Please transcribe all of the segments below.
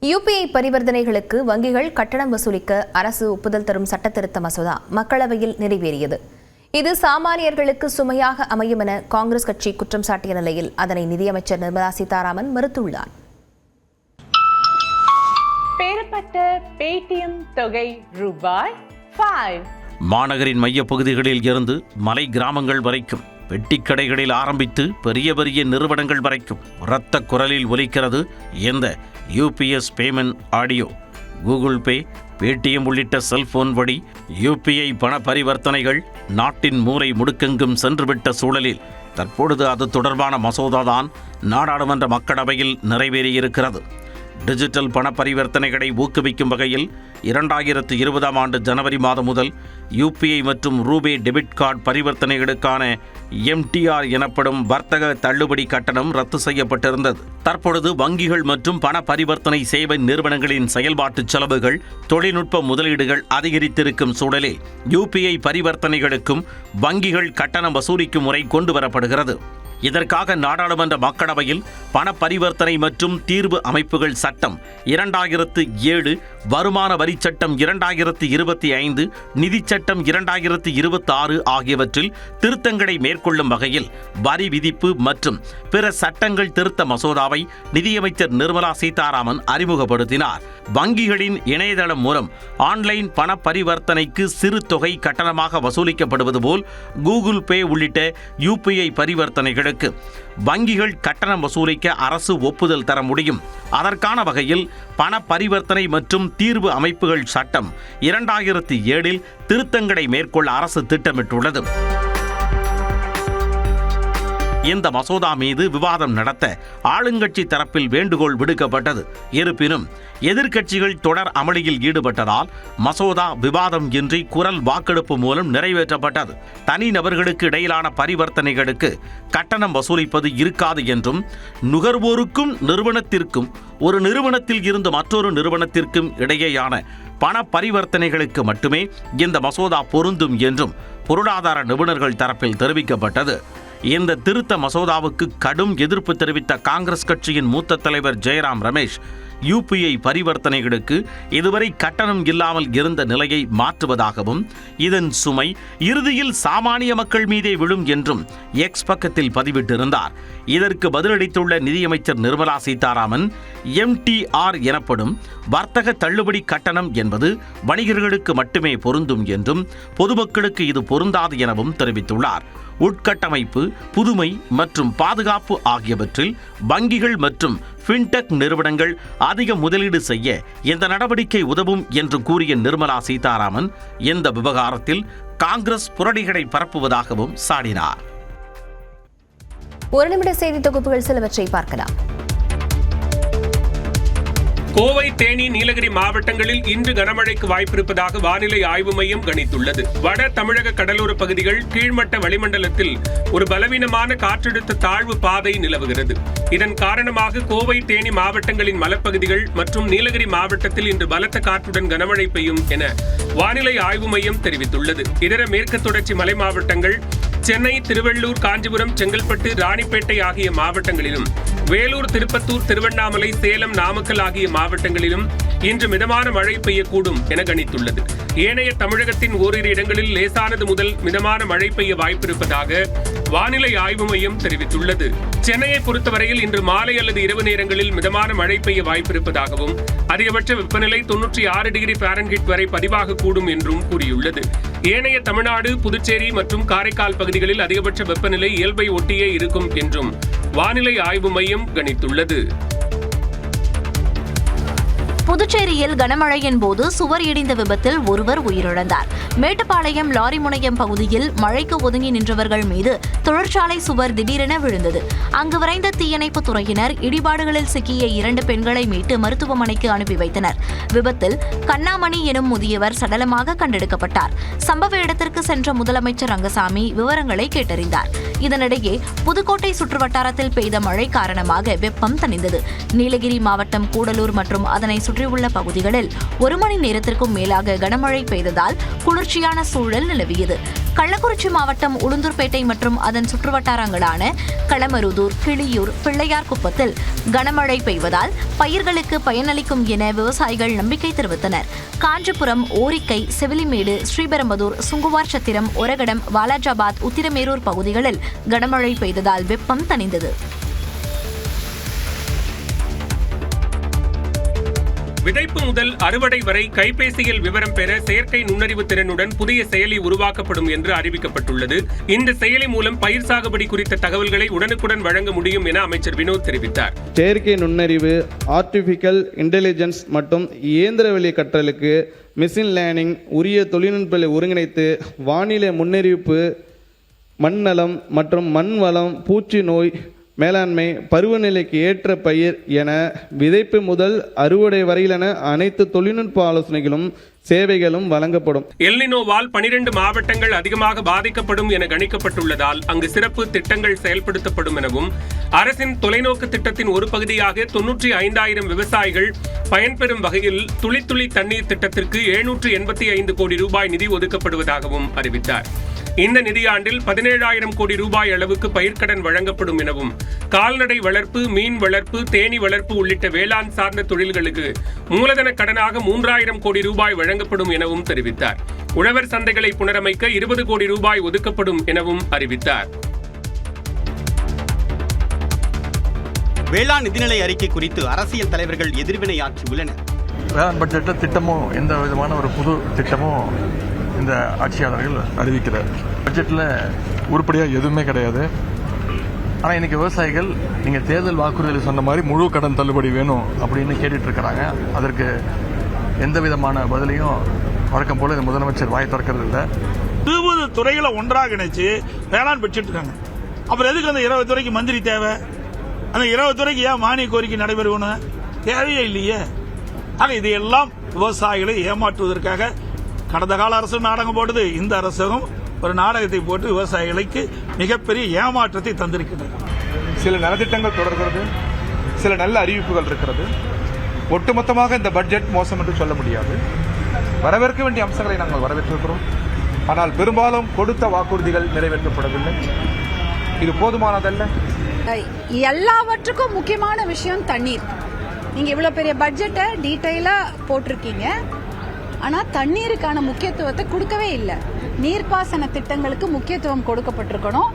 UPI பரிவர்த்தனைகளுக்கு வங்கிகள் கட்டணம் வசூலிக்க அரசு ஒப்புதல் தரும் சட்டத்திருத்த மசோதா மக்களவையில் நிறைவேறியது. இது சாமானியர்களுக்கு சுமையாக அமையும் என காங்கிரஸ் கட்சி குற்றம் சாட்டிய நிலையில் அதனை நிதியமைச்சர் நிர்மலா சீதாராமன் மறுத்துள்ளார். பெறப்பட்ட பேடிஎம் தொகை ரூபாய் 5. மாநகரின் மைய பகுதிகளில் இருந்து மலை கிராமங்கள் வரைக்கும், பெட்டிக்கடைகளில் ஆரம்பித்து பெரிய பெரிய நிறுவனங்கள் வரைக்கும் இரத்த குரலில் ஒலிக்கிறது இந்த UPS payment audio. Google Pay, Paytm உள்ளிட்ட செல்போன் வழி யூபிஐ பண பரிவர்த்தனைகள் நாட்டின் மூலை முடுக்கெங்கும் சென்றுவிட்ட சூழலில் தற்பொழுது அது தொடர்பான மசோதாதான் நாடாளுமன்ற மக்களவையில் நிறைவேறியிருக்கிறது. டிஜிட்டல் பண பரிவர்த்தனைகளை ஊக்குவிக்கும் வகையில் 2020ஆம் ஆண்டு ஜனவரி மாதம் முதல் யூபிஐ மற்றும் ரூபே டெபிட் கார்டு பரிவர்த்தனைகளுக்கான MTR எனப்படும் வர்த்தக தள்ளுபடி கட்டணம் ரத்து செய்யப்பட்டிருந்தது. தற்பொழுது வங்கிகள் மற்றும் பண பரிவர்த்தனை சேவை நிறுவனங்களின் செயல்பாட்டு செலவுகள், தொழில்நுட்ப முதலீடுகள் அதிகரித்திருக்கும் சூழலில் யூபிஐ பரிவர்த்தனைகளுக்கும் வங்கிகள் கட்டணம் வசூலிக்கும் முறை கொண்டு வரப்படுகிறது. இதற்காக நாடாளுமன்ற மக்களவையில் பண பரிவர்த்தனை மற்றும் தீர்வு அமைப்புகள் சட்டம் 2007, வருமான வரி சட்டம் 2025, நிதிச்சட்டம் 2026 ஆகியவற்றில் திருத்தங்களை மேற்கொள்ளும் வகையில் வரி விதிப்பு மற்றும் பிற சட்டங்கள் திருத்த மசோதாவை நிதியமைச்சர் நிர்மலா சீதாராமன் அறிமுகப்படுத்தினார். வங்கிகளின் இணையதளம் மூலம் ஆன்லைன் பண பரிவர்த்தனைக்கு சிறு தொகை கட்டணமாக வசூலிக்கப்படுவது போல் கூகுள் பே உள்ளிட்ட யூபிஐ பரிவர்த்தனைகளுக்கு வங்கிகள் கட்டணம் வசூலிக்க அரசு ஒப்புதல் தர முடியும். அதற்கான வகையில் பண பரிவர்த்தனை மற்றும் தீர்வு அமைப்புகள் சட்டம் 2007 திருத்தங்களை மேற்கொள்ள அரசு திட்டமிட்டுள்ளது. இந்த மசோதா மீது விவாதம் நடத்த ஆளுங்கட்சி தரப்பில் வேண்டுகோள் விடுக்கப்பட்டது. இருப்பினும் எதிர்க்கட்சிகள் தொடர் அமளியில் ஈடுபட்டதால் மசோதா விவாதம் இன்றி குரல் வாக்கெடுப்பு மூலம் நிறைவேற்றப்பட்டது. தனிநபர்களுக்கு இடையிலான பரிவர்த்தனைகளுக்கு கட்டணம் வசூலிப்பது இருக்காது என்றும், நுகர்வோருக்கும் நிறுவனத்திற்கும், ஒரு நிறுவனத்தில் இருந்து மற்றொரு நிறுவனத்திற்கும் இடையேயான பண பரிவர்த்தனைகளுக்கு மட்டுமே இந்த மசோதா பொருந்தும் என்றும் பொருளாதார நிபுணர்கள் தரப்பில் தெரிவிக்கப்பட்டது. இந்த திருத்த மசோதாவுக்கு கடும் எதிர்ப்பு தெரிவித்த காங்கிரஸ் கட்சியின் மூத்த தலைவர் ஜெயராம் ரமேஷ், யூபிஐ பரிவர்த்தனைகளுக்கு இதுவரை கட்டணம் இல்லாமல் இருந்த நிலையை மாற்றுவதாகவும், இதன் சுமை இறுதியில் சாமானிய மக்கள் மீதே விழும் என்றும் எக்ஸ் பக்கத்தில் பதிவிட்டிருந்தார். இதற்கு பதிலளித்துள்ள நிதியமைச்சர் நிர்மலா சீதாராமன், MTR எனப்படும் வர்த்தக தள்ளுபடி கட்டணம் என்பது வணிகர்களுக்கு மட்டுமே பொருந்தும் என்றும், பொதுமக்களுக்கு இது பொருந்தாது எனவும் தெரிவித்துள்ளார். உட்கட்டமைப்பு, புதுமை மற்றும் பாதுகாப்பு ஆகியவற்றில் வங்கிகள் மற்றும் ஃபின்டெக் நிறுவனங்கள் அதிக முதலீடு செய்ய இந்த நடவடிக்கை உதவும் என்று கூறிய நிர்மலா சீதாராமன், இந்த விவகாரத்தில் காங்கிரஸ் புரடிகளை பரப்புவதாகவும் சாடினார். ஒரு நிமிட செய்தி தொகுப்புகள் சிலவற்றை பார்க்கலாம். கோவை, தேனி, நீலகிரி மாவட்டங்களில் இன்று கனமழைக்கு வாய்ப்பிருப்பதாக வானிலை ஆய்வு மையம் கணித்துள்ளது. வட தமிழக கடலோர பகுதிகள், கீழ்மட்ட வளிமண்டலத்தில் ஒரு பலவீனமான காற்றழுத்த தாழ்வு பாதை நிலவுகிறது. இதன் காரணமாக கோவை, தேனி மாவட்டங்களின் மலைப்பகுதிகள் மற்றும் நீலகிரி மாவட்டத்தில் இன்று பலத்த காற்றுடன் கனமழை பெய்யும் என வானிலை ஆய்வு மையம் தெரிவித்துள்ளது. இதர மேற்கு தொடர்ச்சி மலை மாவட்டங்கள், சென்னை, திருவள்ளூர், காஞ்சிபுரம், செங்கல்பட்டு, ராணிப்பேட்டை ஆகிய மாவட்டங்களிலும், வேலூர், திருப்பத்தூர், திருவண்ணாமலை, சேலம், நாமக்கல் ஆகிய மாவட்டங்களிலும் இன்று மிதமான மழை பெய்யக்கூடும் என கணித்துள்ளது. ஏனைய தமிழகத்தின் ஓரிரு இடங்களில் லேசானது முதல் மிதமான மழை பெய்ய வாய்ப்பிருப்பதாக வானிலை ஆய்வு மையம் தெரிவித்துள்ளது. சென்னையை பொறுத்தவரையில் இன்று மாலை அல்லது இரவு நேரங்களில் மிதமான மழை பெய்ய வாய்ப்பிருப்பதாகவும், அதிகபட்ச வெப்பநிலை 96 டிகிரி ஃபாரன்ஹீட் வரை பதிவாகக்கூடும் என்றும் கூறியுள்ளது. ஏனைய தமிழ்நாடு, புதுச்சேரி மற்றும் காரைக்கால் பகுதிகளில் அதிகபட்ச வெப்பநிலை இயல்பை ஒட்டியே இருக்கும் என்றும் வானிலை ஆய்வு மையம் கணித்துள்ளது. புதுச்சேரியில் கனமழையின் போது சுவர் இடிந்த விபத்தில் ஒருவர் உயிரிழந்தார். மேட்டுப்பாளையம் லாரி முனையம் பகுதியில் மழைக்கு ஒதுங்கி நின்றவர்கள் மீது தொழிற்சாலை சுவர் திடீரென விழுந்தது. அங்கு விரைந்த தீயணைப்புத் துறையினர் இடிபாடுகளில் சிக்கிய 2 பெண்களை மீட்டு மருத்துவமனைக்கு அனுப்பி வைத்தனர். விபத்தில் கண்ணாமணி எனும் முதியவர் சடலமாக கண்டெடுக்கப்பட்டார். சம்பவ இடத்திற்கு சென்ற முதலமைச்சர் ரங்கசாமி விவரங்களை கேட்டறிந்தார். இதனிடையே புதுக்கோட்டை சுற்றுவட்டாரத்தில் பெய்த மழை காரணமாக வெப்பம் தணிந்தது. நீலகிரி மாவட்டம் கூடலூர் மற்றும் அதனை சுற்றியுள்ள பகுதிகளில் 1 மணி நேரத்திற்கும் மேலாக கனமழை பெய்ததால் குளிர்ச்சியான சூழல் நிலவியது. கள்ளக்குறிச்சி மாவட்டம் உளுந்தூர்பேட்டை மற்றும் அதன் சுற்றுவட்டாரங்களான களமருதூர், கிளியூர், பிள்ளையார்குப்பத்தில் கனமழை பெய்வதால் பயிர்களுக்கு பயனளிக்கும் என விவசாயிகள் நம்பிக்கை தெரிவித்தனர். காஞ்சிபுரம், ஓரிக்கை, செவிலிமேடு, ஸ்ரீபெரும்புதூர், சுங்குவார் சத்திரம், ஒரகடம், வாலாஜாபாத், உத்திரமேரூர் பகுதிகளில் கனமழை பெய்ததால் வெப்பம் தணிந்தது. விதைப்பு முதல் அறுவடை வரை கைபேசியில் விவரம் பெற செயற்கை நுண்ணறிவு திறனுடன் புதிய செயலி உருவாக்கப்படும் என்று அறிவிக்கப்பட்டுள்ளது. இந்த செயலி மூலம் பயிர் சாகுபடி குறித்த தகவல்களை உடனுக்குடன் வழங்க முடியும் என அமைச்சர் வினோத் தெரிவித்தார். செயற்கை நுண்ணறிவு, ஆர்டிபிஷியல் இன்டெலிஜென்ஸ் மற்றும் இயந்திரவழி கற்றலுக்கு மிஷின் லேர்னிங் உரிய தொழில்நுட்பங்களை ஒருங்கிணைத்து வானிலை முன்னறிவிப்பு, மண்ணலம் மற்றும் மண் வளம், பூச்சி நோய் மேலாண்மை, பருவநிலைக்கு ஏற்ற பயிர் என விதைப்பு முதல் அறுவடை வரையிலான அனைத்து தொழில்நுட்ப ஆலோசனைகளும் சேவைகளும் வழங்கப்படும். எல்னினோவால் 12 மாவட்டங்கள் அதிகமாக பாதிக்கப்படும் என கணிக்கப்பட்டுள்ளதால் அங்கு சிறப்பு திட்டங்கள் செயல்படுத்தப்படும் எனவும் அரசின் தொலைநோக்கு திட்டத்தின் ஒரு பகுதியாக 95,000 விவசாயிகள் பயன்பெறும் வகையில் துளி துளி தண்ணீர் திட்டத்திற்கு 785 கோடி ரூபாய் நிதி ஒதுக்கப்படுவதாகவும் அறிவித்தார். இந்த நிதியாண்டில் 17,000 கோடி ரூபாய் அளவுக்கு பயிர்க்கடன் வழங்கப்படும் எனவும் கால்நடை வளர்ப்பு, மீன் வளர்ப்பு, தேனீ வளர்ப்பு உள்ளிட்ட வேளாண் சார்ந்த தொழில்களுக்கு மூலதன கடனாக 3,000 கோடி ரூபாய் வழங்கப்படும் எனவும் தெரிவித்தார். உழவர் சந்தைகளை புனரமைக்க 20 கோடி ரூபாய் ஒதுக்கப்படும் எனவும் அறிவித்தார். வேளாண் நிதிநிலை அறிக்கை குறித்து அரசியல் தலைவர்கள் எதிர்வினையாற்றியுள்ளனர். வேளாண் பட்ஜெட்டில் திட்டமும் எந்த விதமான ஒரு புது திட்டமும் இந்த ஆட்சியாளர்கள் அறிவிக்கிறார். பட்ஜெட்டில் உருப்படியாக எதுவுமே கிடையாது. ஆனால் இன்னைக்கு விவசாயிகள் நீங்கள் தேர்தல் வாக்குறுதியில் சொன்ன மாதிரி முழு கடன் தள்ளுபடி வேணும் அப்படின்னு கேட்டுட்டு இருக்கிறாங்க. அதற்கு எந்த விதமான பதிலையும் வழக்கம் போல இந்த முதலமைச்சர் வாய் திறக்கிறது இல்லை. 20 துறைகளை ஒன்றாக இணைச்சு வேளாண் பட்ஜெட் இருக்காங்க. அப்புறம் எதுக்கு அந்த 20 துறைக்கு மந்திரி தேவை? அந்த 20 துறைக்கு ஏன் மானிய கோரிக்கை நடைபெறணும்? தேவையே இல்லையே. ஆக இதையெல்லாம் விவசாயிகளை ஏமாற்றுவதற்காக கடந்த கால அரசு நாடகம் போட்டது, இந்த அரசும் ஒரு நாடகத்தை போட்டு விவசாயிகளுக்கு மிகப்பெரிய ஏமாற்றத்தை தந்திருக்கிறது. சில நலத்திட்டங்கள் தொடர்கிறது, சில நல்ல அறிவிப்புகள் இருக்கிறது. ஒட்டுமொத்தமாக இந்த பட்ஜெட் மோசம் என்று சொல்ல முடியாது. வரவேற்க வேண்டிய அம்சங்களை நாங்கள் வரவேற்றிருக்கிறோம். ஆனால் பெரும்பாலும் கொடுத்த வாக்குறுதிகள் நிறைவேற்றப்படவில்லை. இது போதுமானதல்ல. எல்லாவற்றுக்கும் முக்கியமான விஷயம் தண்ணீர். நீங்க இவ்வளவு பெரிய பட்ஜெட்டை டீடைலா போட்டிருக்கீங்க, ஆனா தண்ணீருக்கான முக்கியத்துவத்தை கொடுக்கவே இல்லை. நீர்ப்பாசன திட்டங்களுக்கு முக்கியத்துவம் கொடுக்கப்பட்டிருக்கணும்.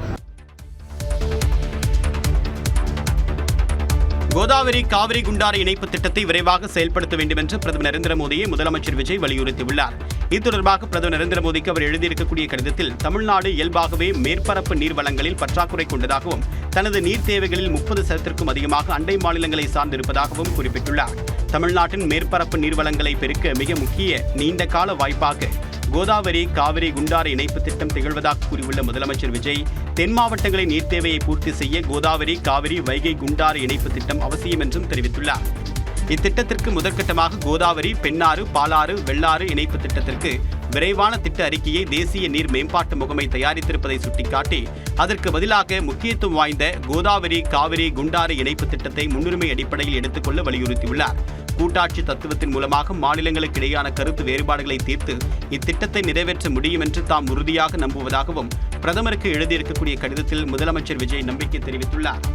கோதாவரி காவிரி குண்டாறு இணைப்பு திட்டத்தை விரைவாக செயல்படுத்த வேண்டும் என்று பிரதமர் நரேந்திர மோடியை முதலமைச்சர் விஜய் வலியுறுத்தியுள்ளார். இது தொடர்பாக பிரதமர் நரேந்திர மோடிக்கு அவர் எழுதியிருக்கக்கூடிய கடிதத்தில் தமிழ்நாடு இயல்பாகவே மேற்பரப்பு நீர் வளங்களில் பற்றாக்குறை கொண்டதாகவும் தனது நீர் தேவைகளில் 30% அதிகமாக அண்டை மாநிலங்களை சார்ந்திருப்பதாகவும் குறிப்பிட்டுள்ளார். தமிழ்நாட்டின் மேற்பரப்பு நீர்வளங்களை பெருக்க மிக முக்கிய நீண்ட கால வாய்ப்பாக கோதாவரி காவிரி குண்டாறு இணைப்பு திட்டம் திகழ்வதாக கூறியுள்ள முதலமைச்சர் விஜய், தென் மாவட்டங்களின் நீர் தேவையை பூர்த்தி செய்ய கோதாவரி, காவிரி, வைகை, குண்டாறு இணைப்பு திட்டம் அவசியம் என்றும் தெரிவித்துள்ளார். இத்திட்டத்திற்கு முதற்கட்டமாக கோதாவரி, பெண்ணாறு, பாலாறு, வெள்ளாறு இணைப்பு திட்டத்திற்கு விரைவான திட்ட அறிக்கையை தேசிய நீர் மேம்பாட்டு முகமை தயாரித்திருப்பதை சுட்டிக்காட்டி அதற்கு பதிலாக முக்கியத்துவம் வாய்ந்த கோதாவரி, காவிரி, குண்டாறு இணைப்பு திட்டத்தை முன்னுரிமை அடிப்படையில் எடுத்துக்கொள்ள வலியுறுத்தியுள்ளார். கூட்டாட்சி தத்துவத்தின் மூலமாக மாநிலங்களுக்கு இடையான கருத்து வேறுபாடுகளை தீர்த்து இத்திட்டத்தை நிறைவேற்ற முடியும் என்று தாம் உறுதியாக நம்புவதாகவும் பிரதமருக்கு எழுதியிருக்கக்கூடிய கடிதத்தில் முதலமைச்சர் விஜய் நம்பிக்கை தெரிவித்துள்ளார்.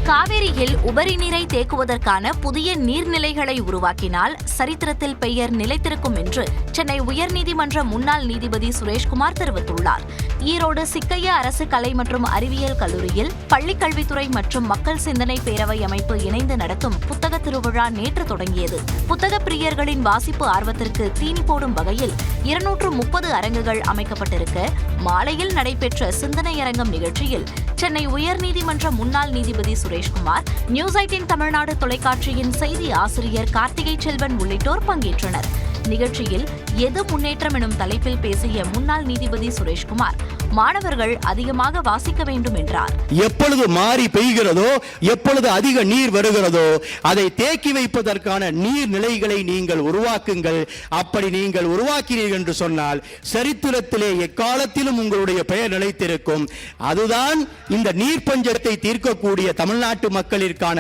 காவிரியில் உபரி நீரை தேக்குவதற்கான புதிய நீர்நிலைகளை உருவாக்கினால் சரித்திரத்தில் பெயர் நிலைத்திருக்கும் என்று சென்னை உயர்நீதிமன்ற முன்னாள் நீதிபதி சுரேஷ்குமார் தெரிவித்துள்ளார். ஈரோடு சிக்கையா அரசு கலை மற்றும் அறிவியல் கல்லூரியில் பள்ளிக்கல்வித்துறை மற்றும் மக்கள் சிந்தனை பேரவை அமைப்பு இணைந்து நடத்தும் புத்தக திருவிழா நேற்று தொடங்கியது. புத்தக பிரியர்களின் வாசிப்பு ஆர்வத்திற்கு தீனி போடும் வகையில் 230 அரங்குகள் அமைக்கப்பட்டிருக்க மாலையில் நடைபெற்ற சிந்தனை அரங்கம் நிகழ்ச்சியில் சென்னை உயர்நீதிமன்ற முன்னாள் நீதிபதி சுரேஷ்குமார், நியூஸ் 18 தமிழ்நாடு தொலைக்காட்சியின் செய்தி ஆசிரியர் கார்த்திகை செல்வன் உள்ளிட்டோர் பங்கேற்றனர். நிகழ்ச்சியில் எது முன்னேற்றம் எனும் தலைப்பில் பேசிய முன்னாள் நீதிபதி சுரேஷ்குமார், மாணவர்கள் அதிகமாக வாசிக்க வேண்டும் என்றார். எப்பொழுது மாறி பெய்கிறதோ, எப்பொழுது அதிக நீர் வருகிறதோ, அதை தேக்கி வைப்பதற்கான நீர்நிலைகளை நீங்கள் உருவாக்குங்கள். அப்படி நீங்கள் உருவாக்கிறீர்கள் என்று சொன்னால் சரித்திரத்திலே எக்காலத்திலும் உங்களுடைய பெயர் நிலைத்திருக்கும். அதுதான் இந்த நீர் பஞ்சத்தை தீர்க்கக்கூடிய தமிழ்நாட்டு மக்களிற்கான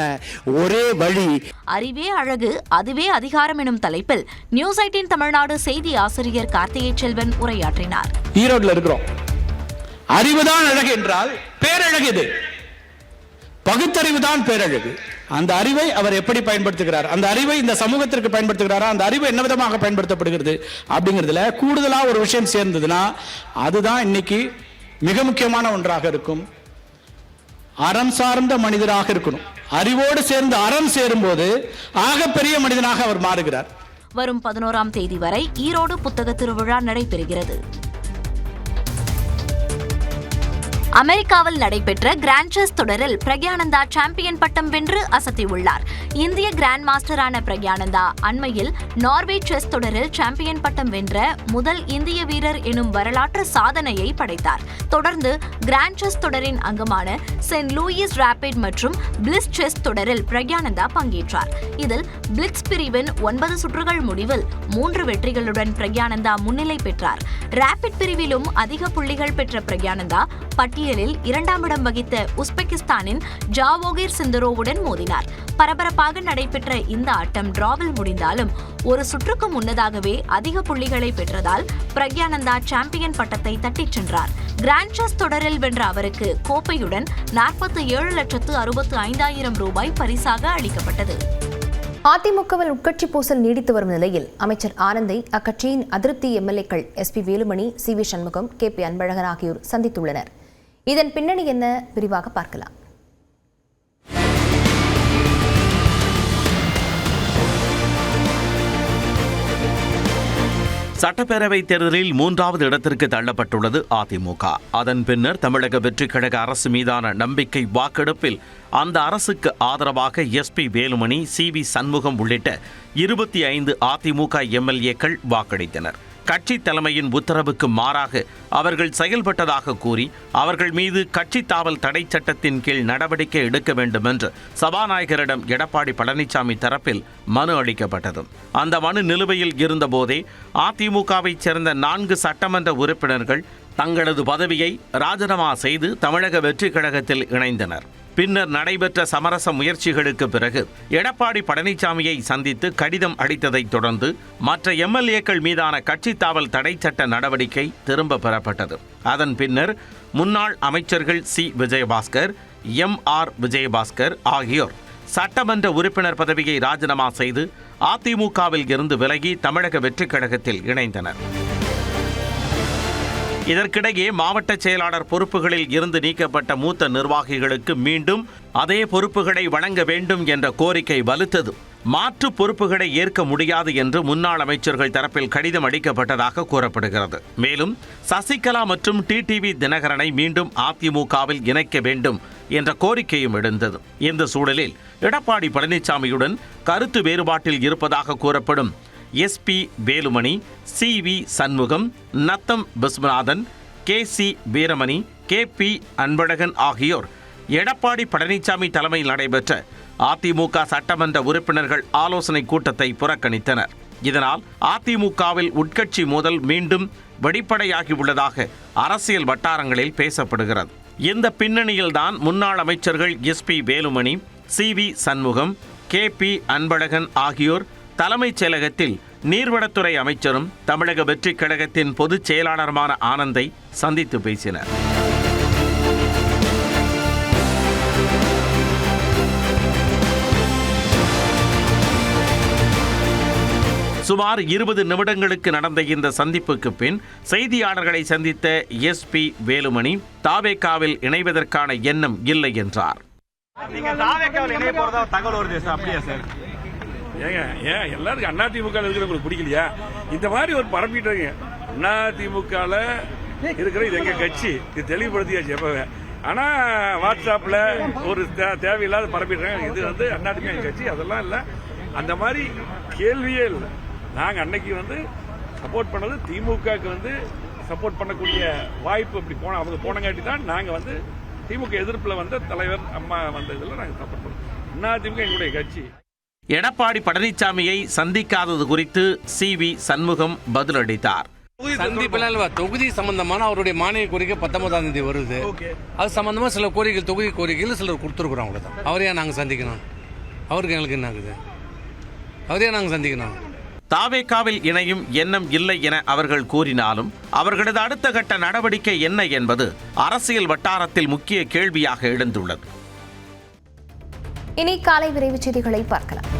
ஒரே வழி. அறிவே அழகு, அதுவே அதிகாரம் எனும் தலைப்பில் நியூஸ் 18 தமிழ்நாடு செய்தி ஆசிரியர் கார்த்திகை செல்வன் உரையாற்றினார். ஈரோட்ல இருக்கிறோம். அறிவுதான் அழகு என்றால் பேரழகு இது. பகுத்தறிவுதான் பேரழகு. அந்த அறிவை அவர் எப்படி பயன்படுத்துகிறார், அந்த அறிவை இந்த சமூகத்திற்கு பயன்படுத்துகிறாரா, அந்த அறிவு என்ன விதமாக பயன்படுத்தப்படுகிறது அப்படிங்கிறதுல கூடுதலா ஒரு விஷயம் சேர்ந்ததுன்னா அதுதான் இன்னைக்கு மிக முக்கியமான ஒன்றாக இருக்கும். அறம் சார்ந்த மனிதராக இருக்கணும். அறிவோடு சேர்ந்து அறம் சேரும்போது ஆகப்பெரிய மனிதனாக அவர் மாறுகிறார். வரும் 11ஆம் தேதி வரை ஈரோடு புத்தக திருவிழா நடைபெறுகிறது. அமெரிக்காவில் நடைபெற்ற கிராண்ட் செஸ் தொடரில் பிரக்யானந்தா சாம்பியன் பட்டம் வென்று அசத்தியுள்ளார். இந்திய கிராண்ட் மாஸ்டரான பிரக்யானந்தா அண்மையில் நார்வே செஸ் தொடரில் சாம்பியன் பட்டம் வென்ற முதல் இந்திய வீரர் எனும் வரலாற்று சாதனையை படைத்தார். தொடர்ந்து கிராண்ட் செஸ் தொடரின் அங்கமான செயின்ட் லூயிஸ் ராபிட் மற்றும் பிளிஸ் செஸ் தொடரில் பிரக்யானந்தா பங்கேற்றார். இதில் பிளிட்ஸ் பிரிவின் 9 சுற்றுகள் முடிவில் 3 வெற்றிகளுடன் பிரக்யானந்தா முன்னிலை பெற்றார். ராபிட் பிரிவிலும் அதிக புள்ளிகள் பெற்ற பிரக்யானந்தா பட்டியலில் 2ஆம் இடம் வகித்த உஸ்பெகிஸ்தானின் ஜாவோகிர் சிந்தரோவுடன் மோதினார். பரபரப்பாக நடைபெற்ற இந்த ஆட்டம் டிராவில் முடிந்தாலும் ஒரு சுற்றுக்கு முன்னதாகவே அதிக புள்ளிகளை பெற்றதால் பிரக்யானந்தா சாம்பியன் பட்டத்தை தட்டிச் சென்றார். கிராண்ட் செஸ் தொடரில் வென்ற அவருக்கு கோப்பையுடன் 47,65,000 ரூபாய் பரிசாக அளிக்கப்பட்டது. அதிமுகவில் உட்கட்சி பூசல் நீடித்து வரும் நிலையில் அமைச்சர் ஆனந்தை அக்கட்சியின் அதிருப்தி எம்எல்ஏக்கள் SP Velumani, CV Shanmugam, KP Anbazhagan ஆகியோர் சந்தித்துள்ளனர். இதன் பின்னணி என்ன, விரிவாக பார்க்கலாம். சட்டப்பேரவை தேர்தலில் 3வது இடத்திற்கு தள்ளப்பட்டுள்ளது அதிமுக. அதன் பின்னர் தமிழக வெற்றிக் கழக அரசு மீதான நம்பிக்கை வாக்கெடுப்பில் அந்த அரசுக்கு ஆதரவாக SP வேலுமணி, CV சண்முகம் உள்ளிட்ட 25 அதிமுக எம்எல்ஏக்கள் வாக்களித்தனர். கட்சி தலைமையின் உத்தரவுக்கு மாறாக அவர்கள் செயல்பட்டதாக கூறி அவர்கள் மீது கட்சி தாவல் தடை சட்டத்தின் கீழ் நடவடிக்கை எடுக்க வேண்டும் என்று சபாநாயகரிடம் எடப்பாடி பழனிசாமி தரப்பில் மனு அளிக்கப்பட்டது. அந்த மனு நிலுவையில் இருந்தபோதே அதிமுகவைச் சேர்ந்த 4 சட்டமன்ற உறுப்பினர்கள் தங்களது பதவியை ராஜினாமா செய்து தமிழக வெற்றிக் கழகத்தில் இணைந்தனர். பின்னர் நடைபெற்ற சமரச முயற்சிகளுக்கு பிறகு எடப்பாடி பழனிசாமியை சந்தித்து கடிதம் அளித்ததைத் தொடர்ந்து மற்ற எம்எல்ஏக்கள் மீதான கட்சி தாவல் தடை சட்ட நடவடிக்கை திரும்ப பெறப்பட்டது. அதன் பின்னர் முன்னாள் அமைச்சர்கள் C. விஜயபாஸ்கர், MR. விஜயபாஸ்கர் ஆகியோர் சட்டமன்ற உறுப்பினர் பதவியை ராஜினாமா செய்து அதிமுகவில் இருந்து விலகி தமிழக வெற்றிக் கழகத்தில் இணைந்தனர். இதற்கிடையே மாவட்ட செயலாளர் பொறுப்புகளில் இருந்து நீக்கப்பட்ட மூத்த நிர்வாகிகளுக்கு மீண்டும் அதே பொறுப்புகளை வழங்க வேண்டும் என்ற கோரிக்கை வலுத்தது. மாற்று பொறுப்புகளை ஏற்க முடியாது என்று முன்னாள் அமைச்சர்கள் தரப்பில் கடிதம் அளிக்கப்பட்டதாக கூறப்படுகிறது. மேலும் சசிகலா மற்றும் TTV தினகரனை மீண்டும் அதிமுகவில் இணைக்க வேண்டும் என்ற கோரிக்கையும் எழுந்தது. இந்த சூழலில் எடப்பாடி பழனிசாமியுடன் கருத்து வேறுபாட்டில் இருப்பதாக கூறப்படும் SP Velumani, CV Shanmugam, Natham Viswanathan, KC Veeramani, KP Anbazhagan ஆகியோர் எடப்பாடி பழனிசாமி தலைமையில் நடைபெற்ற அதிமுக சட்டமன்ற உறுப்பினர்கள் ஆலோசனை கூட்டத்தை புறக்கணித்தனர். இதனால் அதிமுகவில் உட்கட்சி மோதல் மீண்டும் வெளிப்படையாகியுள்ளதாக அரசியல் வட்டாரங்களில் பேசப்படுகிறது. இந்த பின்னணியில்தான் முன்னாள் அமைச்சர்கள் SP Velumani, CV Shanmugam, KP Anbazhagan ஆகியோர் தலைமைச் செயலகத்தில் நீர்வளத்துறை அமைச்சரும் தமிழக வெற்றிக் கழகத்தின் பொதுச் செயலாளருமான ஆனந்தை சந்தித்து பேசினர். சுமார் 20 நிமிடங்களுக்கு நடந்த இந்த சந்திப்புக்கு பின் செய்தியாளர்களை சந்தித்த SP வேலுமணி தாவேகாவில் இணைவதற்கான எண்ணம் இல்லை என்றார். ஏன் எல்லாருக்கும் அதிமுக இருக்கிறவங்களுக்கு பிடிக்கலையா? இந்த மாதிரி ஒரு பரப்பிட்டு அதிமுக இருக்கிற இது எங்க கட்சி, இது தெளிவுபடுத்தியாச்சு எப்பவே. ஆனா வாட்ஸ்அப்ல ஒரு தேவையில்லாத பரப்பிடுறாங்க. இது அதிமுக கட்சி அதெல்லாம் இல்ல, அந்த மாதிரி கேள்வியே இல்லை. நாங்க அன்னைக்கு சப்போர்ட் பண்ணது திமுகவுக்கு சப்போர்ட் பண்ணக்கூடிய வாய்ப்பு இப்படி அவங்க போனங்காட்டி தான் நாங்கள் வந்து திமுக எதிர்ப்பில் வந்த தலைவர் அம்மா வந்த இதில் நாங்கள் சப்போர்ட் பண்ணுறோம். அதிமுக எங்களுடைய கட்சி. எடப்பாடி பழனிசாமியை சந்திக்காதது குறித்து CV சண்முகம் பதிலளித்தார். தொகுதி சம்பந்தமான அவருடைய மானிய கோரிக்கை 19ஆம் தேதி வருது. அது சம்பந்தமா சில கோரிக்கைகள் தொகுதி கோரிக்கைகள் சிலர் கொடுத்துருக்குறோம். அவ்வளவுதான். அவரையா நாங்க சந்திக்கணும்? அவருக்கு எங்களுக்கு என்ன ஆகுது? அவரையா நாங்க சந்திக்கணும்? தாவேகாவில் இணையும் எண்ணம் இல்லை என அவர்கள் கூறினாலும் அவர்களது அடுத்த கட்ட நடவடிக்கை என்ன என்பது அரசியல் வட்டாரத்தில் முக்கிய கேள்வியாக எழுந்துள்ளது. இனி காலை விரைவுச் செய்திகளை பார்க்கலாம்.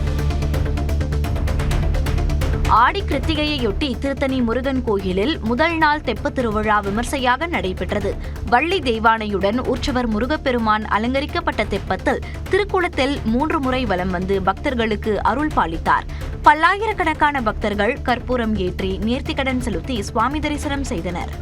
ஆடி கிருத்திகையையொட்டி திருத்தணி முருகன் கோயிலில் முதல் நாள் தெப்பத் திருவிழா விமர்சையாக நடைபெற்றது. வள்ளி தெய்வானையுடன் உற்சவர் முருகப்பெருமான் அலங்கரிக்கப்பட்ட தெப்பத்தில் திருக்குளத்தில் 3 முறை வலம் வந்து பக்தர்களுக்கு அருள் பாலித்தார். பல்லாயிரக்கணக்கான பக்தர்கள் கற்பூரம் ஏற்றி நேர்த்திக்கடன் செலுத்தி சுவாமி தரிசனம் செய்தனர்.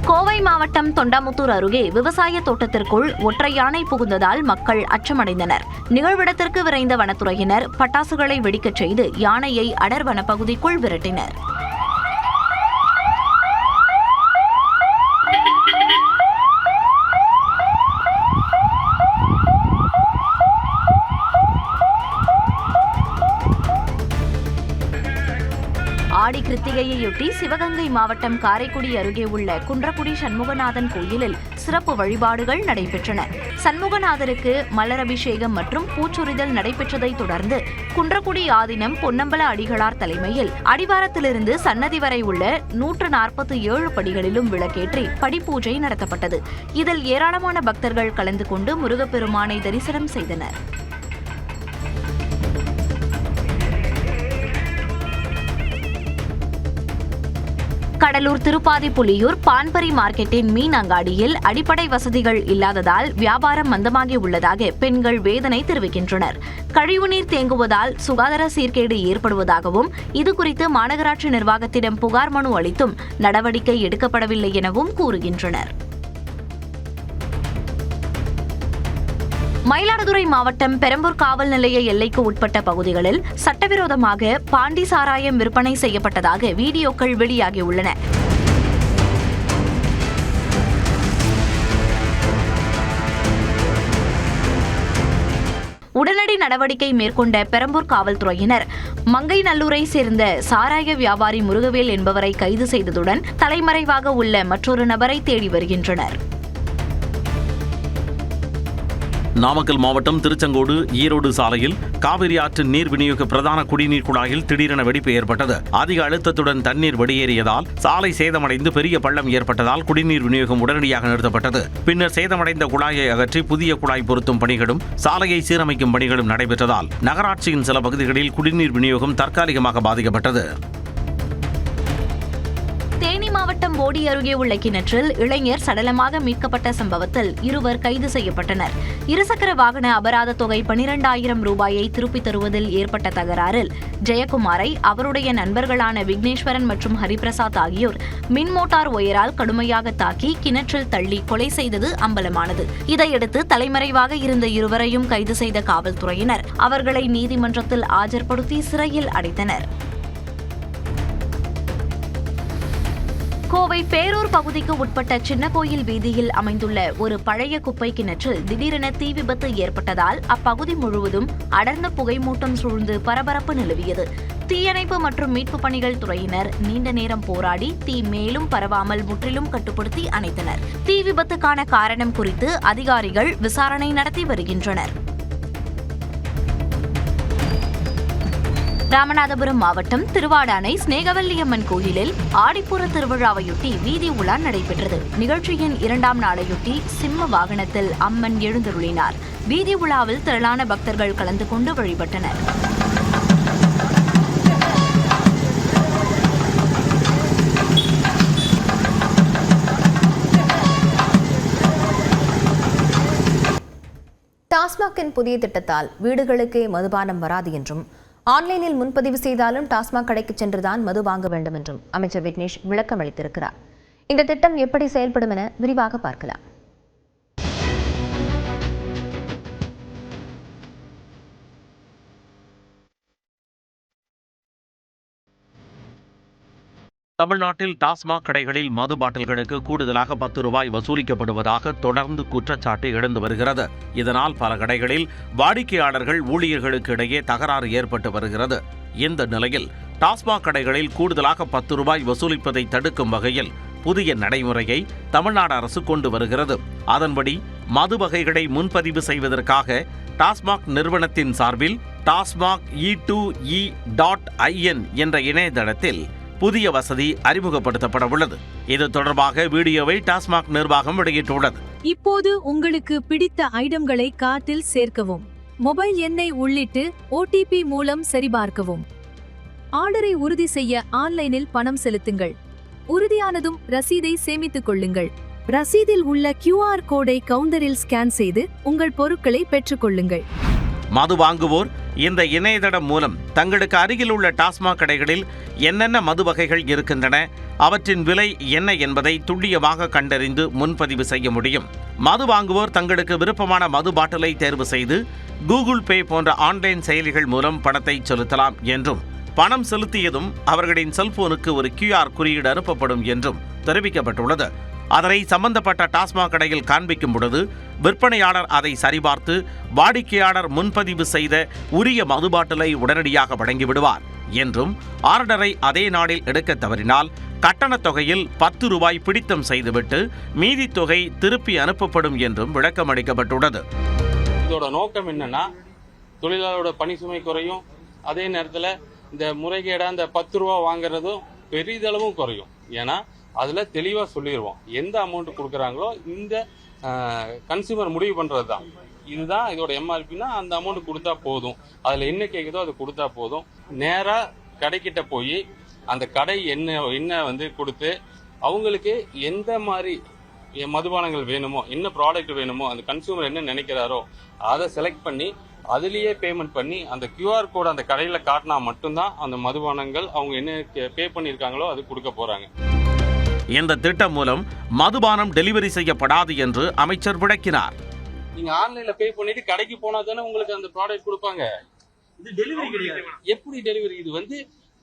கோவை மாவட்டம் தொண்டாமுத்தூர் அருகே விவசாய தோட்டத்திற்குள் ஒற்றை யானை புகுந்ததால் மக்கள் அச்சமடைந்தனர். நிகழ்விடத்திற்கு விரைந்த வனத்துறையினர் பட்டாசுகளை வெடிக்கச் செய்து யானையை அடர் வனப்பகுதிக்குள் விரட்டினர். ஆடி கிருத்திகையையொட்டி சிவகங்கை மாவட்டம் காரைக்குடி அருகே உள்ள குன்றக்குடி சண்முகநாதன் கோயிலில் சிறப்பு வழிபாடுகள் நடைபெற்றன. சண்முகநாதருக்கு மலர் அபிஷேகம் மற்றும் பூச்சொரிதல் நடைபெற்றதைத் தொடர்ந்து குன்றக்குடி ஆதீனம் பொன்னம்பல அடிகளார் தலைமையில் அடிவாரத்திலிருந்து சன்னதி வரை உள்ள 147 படிகளிலும் விளக்கேற்றி படிப்பூஜை நடத்தப்பட்டது. இதில் ஏராளமான பக்தர்கள் கலந்து கொண்டு முருகப்பெருமானை தரிசனம் செய்தனர். கடலூர் திருப்பாதி புலியூர் பான்பரி மார்க்கெட்டின் மீன் அங்காடியில் அடிப்படை வசதிகள் இல்லாததால் வியாபாரம் மந்தமாகி உள்ளதாக பெண்கள் வேதனை தெரிவிக்கின்றனர். கழிவுநீர் தேங்குவதால் சுகாதார சீர்கேடு ஏற்படுவதாகவும் இதுகுறித்து மாநகராட்சி நிர்வாகத்திடம் புகார் மனு அளித்தும் நடவடிக்கை எடுக்கப்படவில்லை எனவும் கூறுகின்றனர். மயிலாடுதுறை மாவட்டம் பெரம்பூர் காவல் நிலைய எல்லைக்கு உட்பட்ட பகுதிகளில் சட்டவிரோதமாக பாண்டி சாராயம் விற்பனை செய்யப்பட்டதாக வீடியோக்கள் வெளியாகியுள்ளன. உடனடி நடவடிக்கை மேற்கொண்ட பெரம்பூர் காவல்துறையினர் மங்கைநல்லூரை சேர்ந்த சாராய வியாபாரி முருகவேல் என்பவரை கைது செய்ததுடன் தலைமறைவாக உள்ள மற்றொரு நபரை தேடி வருகின்றனர். நாமக்கல் மாவட்டம் திருச்செங்கோடு ஈரோடு சாலையில் காவிரி ஆற்று நீர் விநியோக பிரதான குடிநீர் குழாயில் திடீரென வெடிப்பு ஏற்பட்டது. அதிக அழுத்தத்துடன் தண்ணீர் வெளியேறியதால் சாலை சேதமடைந்து பெரிய பள்ளம் ஏற்பட்டதால் குடிநீர் விநியோகம் உடனடியாக நிறுத்தப்பட்டது. பின்னர் சேதமடைந்த குழாயை அகற்றி புதிய குழாய் பொருத்தும் பணிகளும் சாலையை சீரமைக்கும் பணிகளும் நடைபெற்றதால் நகராட்சியின் சில பகுதிகளில் குடிநீர் விநியோகம் தற்காலிகமாக பாதிக்கப்பட்டது. தேனி மாவட்டம் போடி அருகே உள்ள கிணற்றில் இளைஞர் சடலமாக மீட்கப்பட்ட சம்பவத்தில் 2 கைது செய்யப்பட்டனர். இருசக்கர வாகன அபராத தொகை 12,000 ரூபாயை திருப்பித் தருவதில் ஏற்பட்ட தகராறில் ஜெயக்குமாரை அவருடைய நண்பர்களான விக்னேஸ்வரன் மற்றும் ஹரிபிரசாத் ஆகியோர் மின் மோட்டார் ஒயரால் கடுமையாக தாக்கி கிணற்றில் தள்ளி கொலை செய்தது அம்பலமானது. இதையடுத்து தலைமறைவாக இருந்த 2 கைது செய்த காவல்துறையினர் அவர்களை நீதிமன்றத்தில் ஆஜர்படுத்தி சிறையில் அடைத்தனர். கோவை பேரூர் பகுதிக்கு உட்பட்ட சின்னகோயில் வீதியில் அமைந்துள்ள ஒரு பழைய குப்பை கிணற்றில் திடீரென தீ விபத்து ஏற்பட்டதால் அப்பகுதி முழுவதும் அடர்ந்த புகைமூட்டம் சூழ்ந்து பரபரப்பு நிலவியது. தீயணைப்பு மற்றும் மீட்புப் பணிகள் துறையினர் நீண்ட நேரம் போராடி தீ மேலும் பரவாமல் முற்றிலும் கட்டுப்படுத்தி அணைத்தனர். தீ விபத்துக்கான காரணம் குறித்து அதிகாரிகள் விசாரணை நடத்தி வருகின்றனர். ராமநாதபுரம் மாவட்டம் திருவாடானை ஸ்நேகவல்லியம்மன் கோயிலில் ஆடிப்பூர திருவிழாவையொட்டி வீதி உலா நடைபெற்றது. நிகழ்ச்சியின் 2ஆம் நாளையொட்டி சிம்ம வாகனத்தில் அம்மன் எழுந்தருளினார். வீதி உலாவில் திரளான பக்தர்கள் கலந்து கொண்டு வழிபட்டனர். டாஸ்மாக் டாஸ்மாகின் புதிய திட்டத்தால் வீடுகளுக்கே மதுபானம் வராது என்றும், ஆன்லைனில் முன்பதிவு செய்தாலும் டாஸ்மாக் கடைக்கு சென்றுதான் மது வாங்க வேண்டும் என்றும் அமைச்சர் விக்னேஷ் விளக்கம் அளித்திருக்கிறார். இந்த திட்டம் எப்படி செயல்படும் என விரிவாக பார்க்கலாம். தமிழ்நாட்டில் டாஸ்மாக் கடைகளில் மது பாட்டில்களுக்கு கூடுதலாக 10 ரூபாய் வசூலிக்கப்படுவதாக தொடர்ந்து குற்றச்சாட்டு எழுந்து வருகிறது. இதனால் பல கடைகளில் வாடிக்கையாளர்கள் ஊழியர்களுக்கு இடையே தகராறு ஏற்பட்டு வருகிறது. இந்த நிலையில் டாஸ்மாக் கடைகளில் கூடுதலாக 10 ரூபாய் வசூலிப்பதை தடுக்கும் வகையில் புதிய நடைமுறையை தமிழ்நாடு அரசு கொண்டு வருகிறது. அதன்படி மது வகைகளை முன்பதிவு செய்வதற்காக டாஸ்மாக் நிறுவனத்தின் சார்பில் டாஸ்மாக் e2e.in என்ற இணையதளத்தில் புதிய வசதி அறிமுகப்படுத்தப்பட உள்ளது. இது தொடர்பாக வீடியோவை டாஸ்மாக் நிர்வாகம் வெளியிட்டுள்ளது. இப்போது உங்களுக்கு பிடித்த ஐட்டம்களை கார்ட்டில் சேர்க்கவும். மொபைல் எண்ணை உள்ளிட்டு OTP மூலம் சரிபார்க்கவும். ஆர்டரை உறுதி செய்ய ஆன்லைனில் பணம் செலுத்துங்கள். உறுதியானதும் ரசீதை சேமித்துக் கொள்ளுங்கள். ரசீதில் உள்ள QR கோடை கவுண்டரில் ஸ்கேன் செய்து உங்கள் பொருட்களை பெற்றுக்கொள்ளுங்கள். மது வாங்குவோர் இந்த இணையதளம் மூலம் தங்களுக்கு அருகில் உள்ள டாஸ்மாக் கடைகளில் என்னென்ன மது வகைகள் இருக்கின்றன, அவற்றின் விலை என்ன என்பதை துல்லியமாக கண்டறிந்து முன்பதிவு செய்ய முடியும். மது வாங்குவோர் தங்களுக்கு விருப்பமான மது பாட்டிலை தேர்வு செய்து கூகுள் பே போன்ற ஆன்லைன் செயலிகள் மூலம் பணத்தை செலுத்தலாம் என்றும், பணம் செலுத்தியதும் அவர்களின் செல்போனுக்கு ஒரு QR குறியீடு அனுப்பப்படும் என்றும் தெரிவிக்கப்பட்டுள்ளது. அதனை சம்பந்தப்பட்ட டாஸ்மாக் கடையில் காண்பிக்கும் பொழுது விற்பனையாளர் அதை சரிபார்த்து வாடிக்கையாளர் முன்பதிவு செய்த உரிய மது பாட்டிலை உடனடியாக வழங்கிவிடுவார் என்றும், ஆர்டரை அதே நாளில் எடுக்க தவறினால் கட்டணத் தொகையில் 10 ரூபாய் பிடித்தம் செய்துவிட்டு மீதி தொகை திருப்பி அனுப்பப்படும் என்றும் விளக்கம் அளிக்கப்பட்டுள்ளது. இதோட நோக்கம் என்னன்னா, தொழிலாளரோட பணி சுமை குறையும், அதே நேரத்தில் இந்த முறைகேடா இந்த 10 ரூபா வாங்குறதும் பெரிதளவும் குறையும். ஏன்னா அதுல தெளிவா சொல்லிடுவோம், எந்த அமௌண்ட் கொடுக்குறாங்களோ இந்த கன்சியூமர் முடிவு பண்றது தான். இதுதான் இதோட MRPனா அந்த அமௌண்ட் கொடுத்தா போதும், அதுல என்ன கேட்குதோ அது கொடுத்தா போதும். நேரா கடைக்கிட்ட போய் அந்த கடை என்ன வந்து கொடுத்து அவங்களுக்கு எந்த மாதிரி மதுபானங்கள் வேணுமோ, என்ன ப்ராடக்ட் வேணுமோ, அந்த கன்சியூமர் என்ன நினைக்கிறாரோ அதை செலக்ட் பண்ணி அதுலேயே பேமெண்ட் பண்ணி அந்த QR கோட் அந்த கடையில் காட்டினா மட்டும்தான் அந்த மதுபானங்கள் அவங்க என்ன பே பண்ணியிருக்காங்களோ அது கொடுக்க போறாங்க. இந்த திட்டம் மூலம் மதுபானம் டெலிவரி செய்யப்படாது என்று அமைச்சர் விளக்கினார். நீங்க ஆன்லைன்ல பே பண்ணிட்டு கடைக்கு போனா தானே உங்களுக்கு அந்த ப்ராடக்ட் கொடுப்பாங்க. இது டெலிவரி கிடையாது. எப்படி டெலிவரி? இது வந்து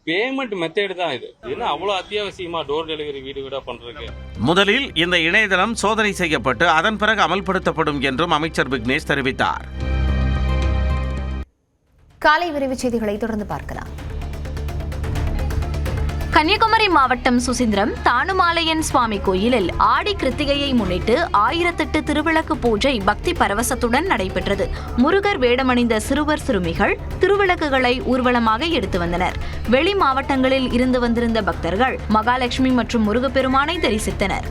பேமெண்ட் மெத்தட் தான். இது என்ன அவ்வளவு அத்தியாவசியமா டோர் டெலிவரி வீடு வீடா பண்றதுக்கு? முதலில் இந்த இணையதளம் சோதனை செய்யப்பட்டு அதன் பிறகு அமல்படுத்தப்படும் என்றும் அமைச்சர் விக்னேஷ் தெரிவித்தார். காலை விரைவு செய்திகளை தொடர்ந்து பார்க்கலாம். கன்னியாகுமரி மாவட்டம் சுசீந்திரம் தானுமாலையன் சுவாமி கோயிலில் ஆடி கிருத்திகையை முன்னிட்டு 1008 திருவிளக்கு பூஜை பக்தி பரவசத்துடன் நடைபெற்றது. முருகர் வேடமணிந்த சிறுவர் சிறுமிகள் திருவிளக்குகளை ஊர்வலமாக எடுத்து வந்தனர். வெளி மாவட்டங்களில் இருந்து வந்திருந்த பக்தர்கள் மகாலட்சுமி மற்றும் முருகப்பெருமானை தரிசித்தனர்.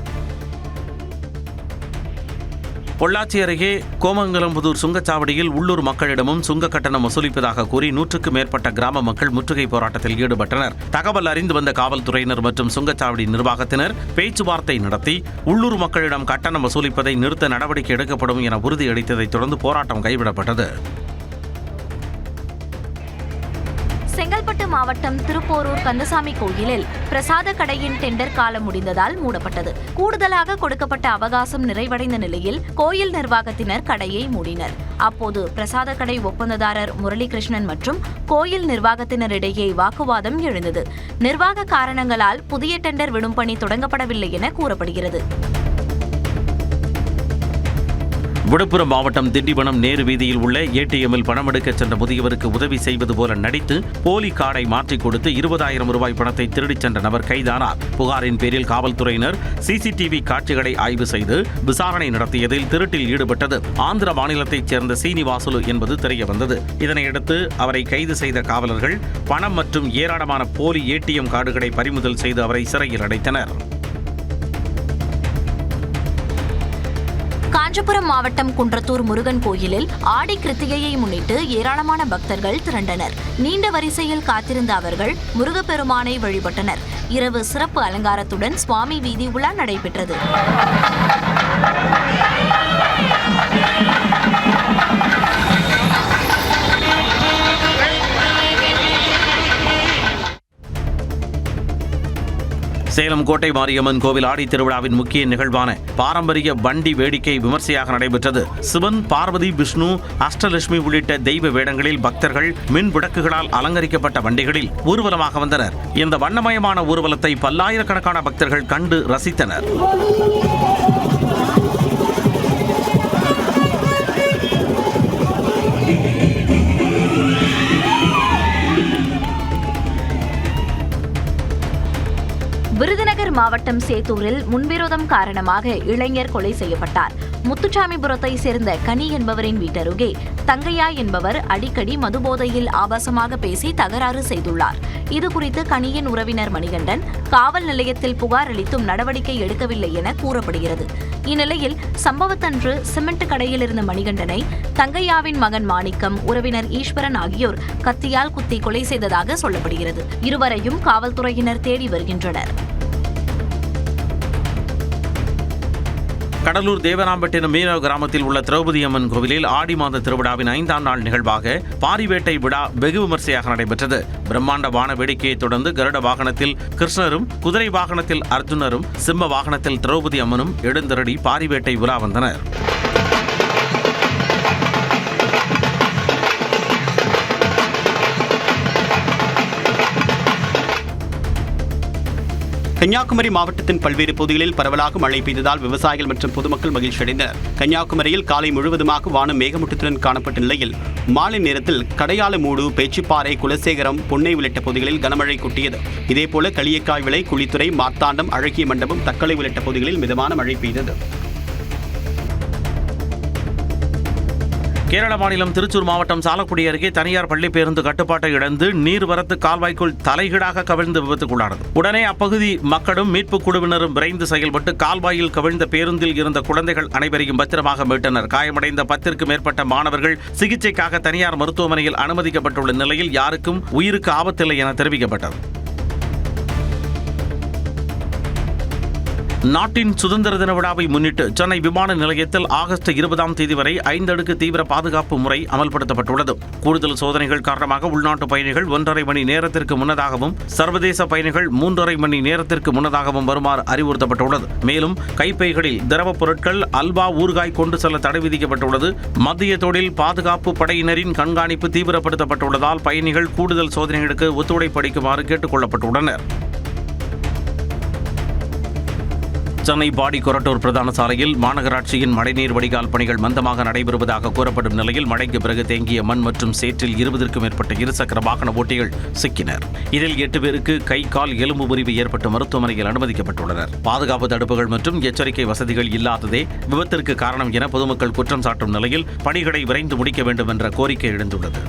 பொள்ளாச்சி அருகே கோமங்கலம்புதூர் சுங்கச்சாவடியில் உள்ளூர் மக்களிடமும் சுங்க கட்டணம் வசூலிப்பதாக கூறி 100க்கும் மேற்பட்ட கிராம மக்கள் முற்றுகை போராட்டத்தில் ஈடுபட்டனர். தகவல் அறிந்து வந்த காவல்துறையினர் மற்றும் சுங்கச்சாவடி நிர்வாகத்தினர் பேச்சுவார்த்தை நடத்தி உள்ளூர் மக்களிடம் கட்டணம் வசூலிப்பதை நிறுத்த நடவடிக்கை எடுக்கப்படும் என உறுதியளித்ததைத் தொடர்ந்து போராட்டம் கைவிடப்பட்டது. செங்கல்பட்டு மாவட்டம் திருப்போரூர் கந்தசாமி கோயிலில் பிரசாத கடையின் டெண்டர் காலம் முடிந்ததால் மூடப்பட்டது. கூடுதலாக கொடுக்கப்பட்ட அவகாசம் நிறைவடைந்த நிலையில் கோயில் நிர்வாகத்தினர் கடையை மூடினர். அப்போது பிரசாத கடை ஒப்பந்ததாரர் முரளிகிருஷ்ணன் மற்றும் கோயில் நிர்வாகத்தினரிடையே வாக்குவாதம் எழுந்தது. நிர்வாக காரணங்களால் புதிய டெண்டர் விடும் பணி தொடங்கப்படவில்லை என கூறப்படுகிறது. விழுப்புரம் மாவட்டம் திண்டிவனம் நேரு வீதியில் உள்ள ATMல் பணம் எடுக்க சென்ற முதியவருக்கு உதவி செய்வது போல நடித்து போலி கார்டை மாற்றிக் கொடுத்து 20,000 ரூபாய் பணத்தை திருடிச் சென்ற நபர் கைதானார். புகாரின் பேரில் காவல்துறையினர் CCTV காட்சிகளை ஆய்வு செய்து விசாரணை நடத்தியதில் திருட்டில் ஈடுபட்டது ஆந்திர மாநிலத்தைச் சேர்ந்த சீனிவாசுலு என்பது தெரியவந்தது. இதனையடுத்து அவரை கைது செய்த காவலர்கள் பணம் மற்றும் ஏராளமான போலி ATM கார்டுகளை பறிமுதல் செய்து அவரை சிறையில் அடைத்தனர். காஞ்சிபுரம் மாவட்டம் குன்றத்தூர் முருகன் கோயிலில் ஆடி கிருத்திகையை முன்னிட்டு ஏராளமான பக்தர்கள் திரண்டனர். நீண்ட வரிசையில் காத்திருந்த அவர்கள் முருகப்பெருமானை வழிபட்டனர். இரவு சிறப்பு அலங்காரத்துடன் சுவாமி வீதி உலா நடைபெற்றது. சேலம் கோட்டை மாரியம்மன் கோவில் ஆடி திருவிழாவின் முக்கிய நிகழ்வான பாரம்பரிய வண்டி வேடிக்கை விமர்சையாக நடைபெற்றது. சிவன், பார்வதி, விஷ்ணு, அஷ்டலட்சுமி உள்ளிட்ட தெய்வ வேடங்களில் பக்தர்கள் மின் விளக்குகளால் அலங்கரிக்கப்பட்ட வண்டிகளில் ஊர்வலமாக வந்தனர். இந்த வண்ணமயமான ஊர்வலத்தை பல்லாயிரக்கணக்கான பக்தர்கள் கண்டு ரசித்தனர். விருதுநகர் மாவட்டம் சேத்தூரில் முன்விரோதம் காரணமாக இளைஞர் கொலை செய்யப்பட்டார். முத்துச்சாமிபுரத்தை சேர்ந்த கனி என்பவரின் வீட்டருகே தங்கையா என்பவர் அடிக்கடி மதுபோதையில் ஆபாசமாக பேசி தகராறு செய்துள்ளார். இதுகுறித்து கனியின் உறவினர் மணிகண்டன் காவல் நிலையத்தில் புகார் அளித்தும் நடவடிக்கை எடுக்கவில்லை என கூறப்படுகிறது. இந்நிலையில் சம்பவத்தன்று சிமெண்ட் கடையில் இருந்த மணிகண்டனை தங்கையாவின் மகன் மாணிக்கம், உறவினர் ஈஸ்வரன் ஆகியோர் கத்தியால் குத்தி கொலை செய்ததாக சொல்லப்படுகிறது. இருவரையும் காவல்துறையினர் தேடி வருகின்றனர். கடலூர் தேவனாம்பட்டினம் மீனவ கிராமத்தில் உள்ள திரௌபதி அம்மன் கோவிலில் ஆடி மாத திருவிழாவின் 5ஆம் நாள் நிகழ்வாக பாரிவேட்டை விழா வெகு விமர்சையாக நடைபெற்றது. பிரம்மாண்ட வான வேடிக்கையை தொடர்ந்து கருட வாகனத்தில் கிருஷ்ணரும், குதிரை வாகனத்தில் அர்ஜுனரும், சிம்ம வாகனத்தில் திரௌபதி அம்மனும் எழுந்தருளி பாரிவேட்டை விழா வந்தனர். கன்னியாகுமரி மாவட்டத்தின் பல்வேறு பகுதிகளில் பரவலாக மழை பெய்ததால் விவசாயிகள் மற்றும் பொதுமக்கள் மகிழ்ச்சி அடைந்தனர். கன்னியாகுமரியில் காலை முழுவதுமாக வானம் மேகமூட்டத்துடன் காணப்பட்ட நிலையில் மாலை நேரத்தில் கடையாளமூடு, பேச்சிப்பாறை, குலசேகரம், பொன்னை உள்ளிட்ட பகுதிகளில் கனமழை கொட்டியது. இதேபோல களியக்காய் விளை, குளித்துறை, மார்த்தாண்டம், அழகிய மண்டபம், தக்கலை உள்ளிட்ட பகுதிகளில் மிதமான மழை பெய்தது. கேரள மாநிலம் திருச்சூர் மாவட்டம் சாலக்குடி அருகே தனியார் பள்ளி பேருந்து கட்டுப்பாட்டை இழந்து நீர்வரத்து கால்வாய்க்குள் தலைகீழாக கவிழ்ந்து விபத்துக்குள்ளானது. உடனே அப்பகுதி மக்களும் மீட்புக் குழுவினரும் விரைந்து செயல்பட்டு கால்வாயில் கவிழ்ந்த பேருந்தில் இருந்த குழந்தைகள் அனைவரையும் பத்திரமாக மீட்டனர். காயமடைந்த 10க்கும் மேற்பட்ட மாணவர்கள் சிகிச்சைக்காக தனியார் மருத்துவமனையில் அனுமதிக்கப்பட்டுள்ள நிலையில் யாருக்கும் உயிருக்கு ஆபத்தில்லை என தெரிவிக்கப்பட்டது. நாட்டின் சுதந்திர தின விழாவை முன்னிட்டு சென்னை விமான நிலையத்தில் ஆகஸ்ட் 20ஆம் தேதி வரை 5 அடுக்கு தீவிர பாதுகாப்பு முறை அமல்படுத்தப்பட்டுள்ளது. கூடுதல் சோதனைகள் காரணமாக உள்நாட்டு பயணிகள் 1.5 மணி நேரத்திற்கு முன்னதாகவும், சர்வதேச பயணிகள் 3.5 மணி நேரத்திற்கு முன்னதாகவும் வருமாறு அறிவுறுத்தப்பட்டுள்ளது. மேலும் கைப்பைகளில் திரவப் பொருட்கள், அல்வா, ஊறுகாய் கொண்டு செல்ல தடை விதிக்கப்பட்டுள்ளது. மத்திய தொழில் பாதுகாப்பு படையினரின் கண்காணிப்பு தீவிரப்படுத்தப்பட்டுள்ளதால் பயணிகள் கூடுதல் சோதனைகளுக்கு ஒத்துழைப்பு அளிக்குமாறு கேட்டுக் கொள்ளப்பட்டுள்ளனர். சென்னை பாடி கொரட்டூர் பிரதான சாலையில் மாநகராட்சியின் மழைநீர் வடிகால் பணிகள் மந்தமாக நடைபெறுவதாக கூறப்படும் நிலையில் மழைக்கு பிறகு தேங்கிய மண் மற்றும் சேற்றில் 20க்கும் மேற்பட்ட இருசக்கர வாகன ஓட்டிகள் சிக்கினர். இதில் 8 பேருக்கு கை, கால் எலும்பு முறிவு ஏற்பட்டு மருத்துவமனையில் அனுமதிக்கப்பட்டுள்ளனர். பாதுகாப்பு தடுப்புகள் மற்றும் எச்சரிக்கை வசதிகள் இல்லாததே விபத்திற்கு காரணம் என பொதுமக்கள் குற்றம் சாட்டும் நிலையில் பணிகளை விரைந்து முடிக்க வேண்டும் என்ற கோரிக்கை எழுந்துள்ளது.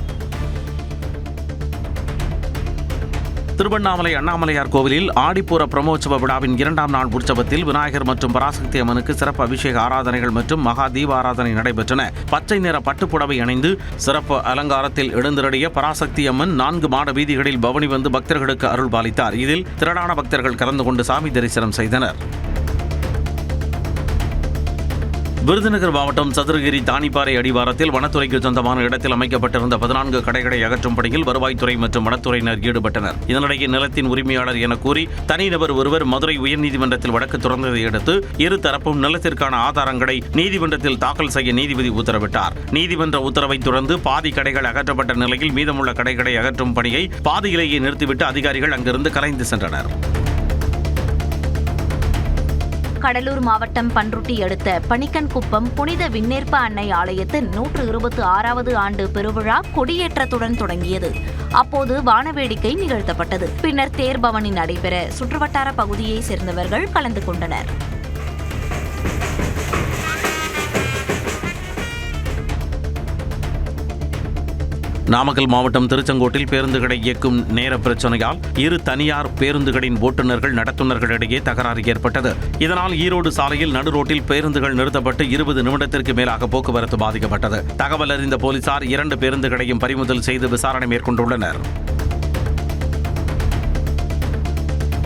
திருவண்ணாமலை அண்ணாமலையார் கோவிலில் ஆடிப்பூர பிரம்மோற்சவ விழாவின் 2ஆம் நாள் உற்சவத்தில் விநாயகர் மற்றும் பராசக்தி அம்மனுக்கு சிறப்பு அபிஷேக ஆராதனைகள் மற்றும் மகா தீப ஆராதனை நடைபெற்றன. பச்சை நிற பட்டுப்புடவை அணிந்து சிறப்பு அலங்காரத்தில் எழுந்தருளிய பராசக்தி அம்மன் 4 மாட வீதிகளில் பவனி வந்து பக்தர்களுக்கு அருள் பாலித்தார். இதில் திரளான பக்தர்கள் கலந்து கொண்டு சாமி தரிசனம் செய்தனர். விருதுநகர் மாவட்டம் சதுரகிரி தானிப்பாறை அடிவாரத்தில் வனத்துறைக்கு சொந்தமான இடத்தில் அமைக்கப்பட்டிருந்த 14 கடைகளை அகற்றும் பணியில் வருவாய்த்துறை மற்றும் வனத்துறையினர் ஈடுபட்டனர். இதனிடையே நிலத்தின் உரிமையாளர் என கூறி தனிநபர் ஒருவர் மதுரை உயர்நீதிமன்றத்தில் வழக்கு தொடர்ந்ததை அடுத்து இரு தரப்பும் நிலத்திற்கான ஆதாரங்களை நீதிமன்றத்தில் தாக்கல் செய்ய நீதிபதி உத்தரவிட்டார். நீதிமன்ற உத்தரவை தொடர்ந்து பாதி கடைகள் அகற்றப்பட்ட நிலையில் மீதமுள்ள கடைகளை அகற்றும் பணியை பாதியிலேயே நிறுத்திவிட்டு அதிகாரிகள் அங்கிருந்து கலைந்து சென்றனர். கடலூர் மாவட்டம் பன்ருட்டி அடுத்த பணிக்கன்குப்பம் புனித விண்ணேற்ப அன்னை ஆலயத்தின் 126வது ஆண்டு பெருவிழா கொடியேற்றத்துடன் தொடங்கியது. அப்போது வானவேடிக்கை நிகழ்த்தப்பட்டது. பின்னர் தேர்பவனி நடைபெற சுற்றுவட்டார பகுதியைச் சேர்ந்தவர்கள் கலந்து கொண்டனர். நாமக்கல் மாவட்டம் திருச்செங்கோட்டில் பேருந்துகளை இயக்கும் நேர பிரச்சனையால் 2 தனியார் பேருந்துகளின் ஓட்டுநர்கள் நடத்துனர்களிடையே தகராறு ஏற்பட்டது. இதனால் ஈரோடு சாலையில் நடுரோட்டில் பேருந்துகள் நிறுத்தப்பட்டு 20 நிமிடத்திற்கு மேலாக போக்குவரத்து பாதிக்கப்பட்டது. தகவல் அறிந்த போலீசார் 2 பேருந்துகளையும் பறிமுதல் செய்து விசாரணை மேற்கொண்டுள்ளனர்.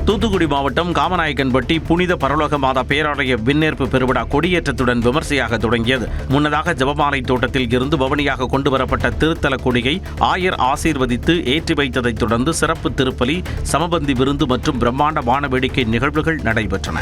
தூத்துக்குடி மாவட்டம் காமநாயக்கன்பட்டி புனித பரலோக மாதா பேராலய விண்ணேற்பு பெருவிழா கொடியேற்றத்துடன் விமர்சையாக தொடங்கியது. முன்னதாக ஜபமாலை தோட்டத்தில் இருந்து பவனியாக கொண்டு வரப்பட்ட திருத்தல கொடியை ஆயர் ஆசீர்வதித்து ஏற்றி வைத்ததைத் தொடர்ந்து சிறப்பு திருப்பலி, சமபந்தி விருந்து மற்றும் பிரம்மாண்ட வான வேடிக்கை நிகழ்வுகள் நடைபெற்றன.